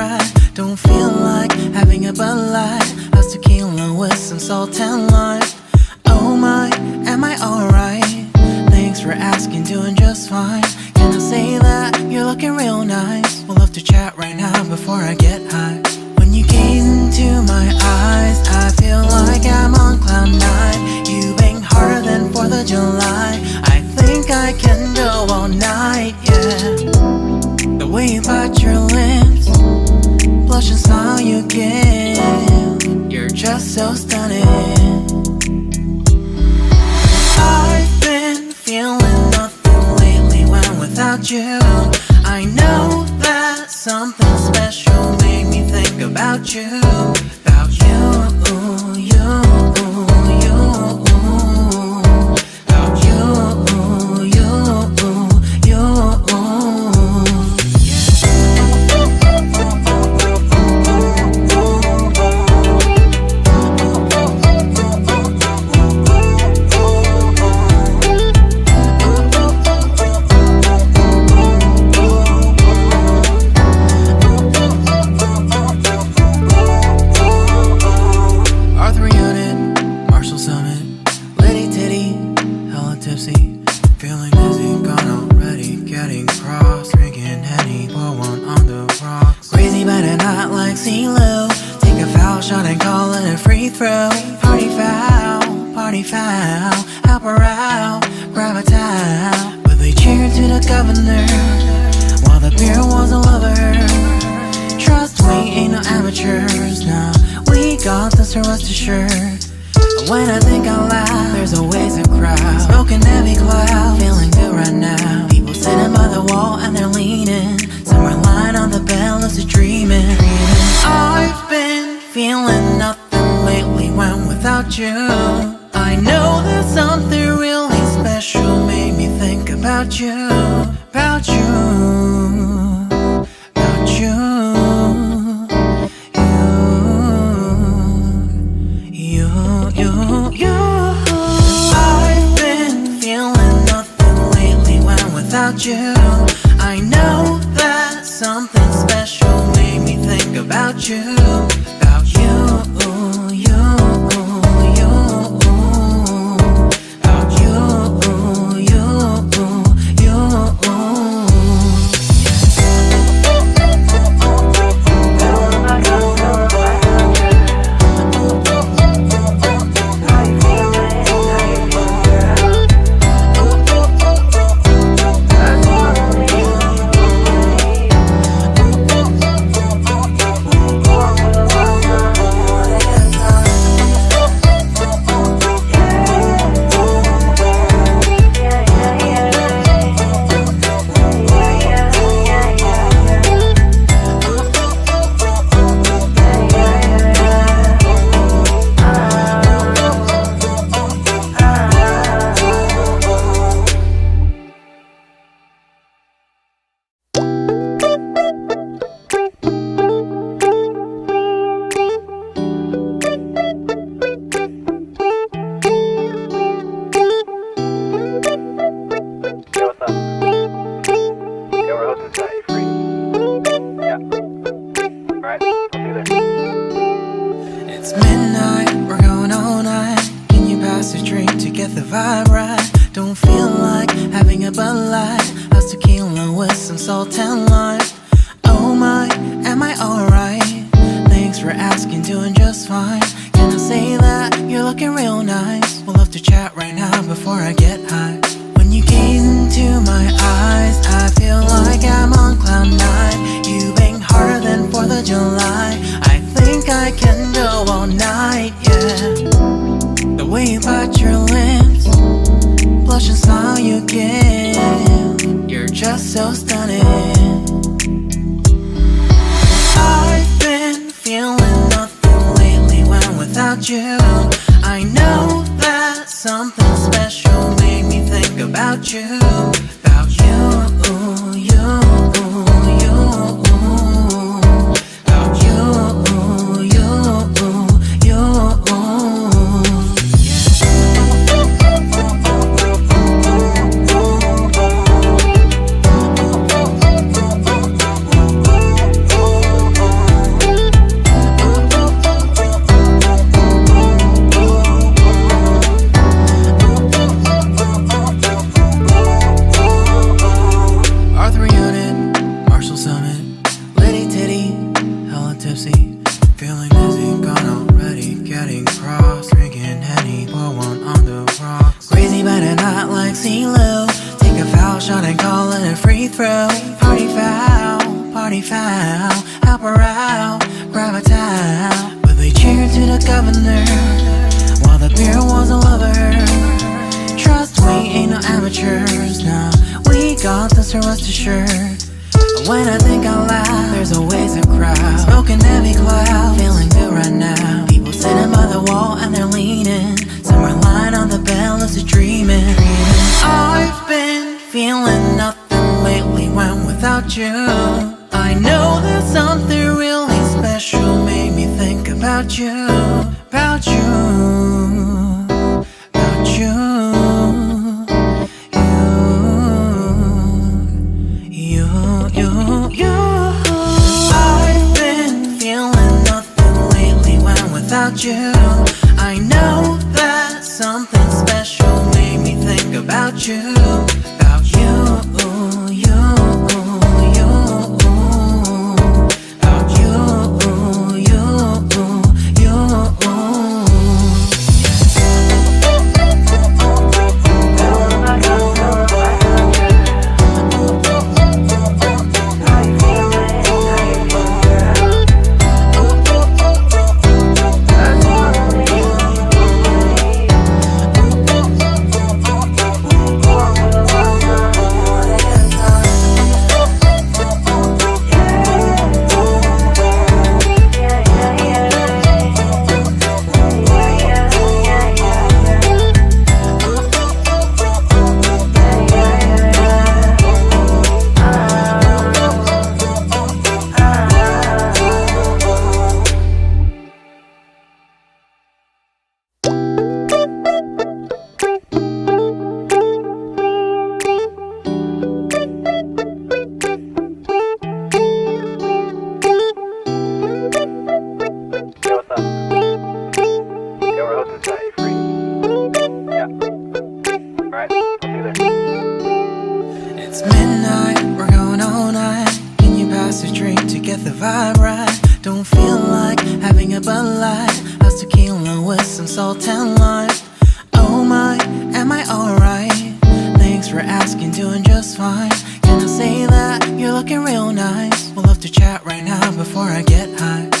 ride. Don't feel like having a Bud Light. How's tequila with some salt and lime? Oh my, am I alright? Thanks for asking, doing just fine. Can I say that you're looking real nice? We'll have to chat right now before I get high. When you gaze into my eyes, I feel like I'm on cloud nine. You bang harder than 4th of July. I think I can go all night, yeah. The way you bite your lips, blush and smile you give, you're just so stunning. I've been feeling nothing lately when without you. I know that something special made me think about you. About you, you, you. About you, you, you. Feeling dizzy, gone already, getting cross. Drinking Henny, pour one on the rocks. Crazy but not like CeeLo. Take a foul shot and call it a free throw. Party foul, help her out, grab a towel. But they cheered to the governor, while the beer was a lover. Trust we ain't no amateurs, nah. We got this, rest assured. When I think out loud, there's always a crowd. Smoking heavy cloud, feeling good right now. People sitting by the wall and they're leaning. Some are lying on the bed, lucid dreaming. I've been feeling nothing lately when without you. I know that something really special made me think about you. About you, about you. I've been feeling nothing lately when without you. I know that something special made me think about you. About you, you, you. About you, you, you. It's midnight, we're going all night. Can you pass a drink to get the vibe right? Don't feel like having a Bud Light. How's tequila with some salt and lime? Oh my, am I alright? Thanks for asking, doing just fine. Can I say that you're looking real nice? We'll have to chat right now before I get high. When you gaze into my eyes, I feel like I'm on cloud nine. You bang harder than 4th of July. I think I can go all night, yeah. The way you bite your lips, blush and smile you give, you're just so stunning. I've been feeling nothing lately when without you. I know that something special made me think about you. About you, you, you. About you, you, you. party through, party foul, help her out, grab a towel. But they cheered to the governor, while the beer wasn't lover. Trust we ain't no amateurs, nah, we got this, so rest assured. When I think out loud, there's always a crowd, smoking heavy cloud, feeling good right now. People sitting by the wall and they're leaning, some are lying on the bed, lucid dreaming. I've been feeling nothing lately when without you. I know that something really special made me think about you, about you, about you. I've been feeling nothing lately when without you. I know that something special made me think about you, about you, you, you, about you, you, you. It's midnight, we're going all night. Can you pass a drink to get the vibe right? Don't feel like having a Bud Light, how's tequila with some salt and lime? Oh my, am I alright? Thanks for asking, doing just fine. Can I say that you're looking real nice? We'll love to chat right now before I get high.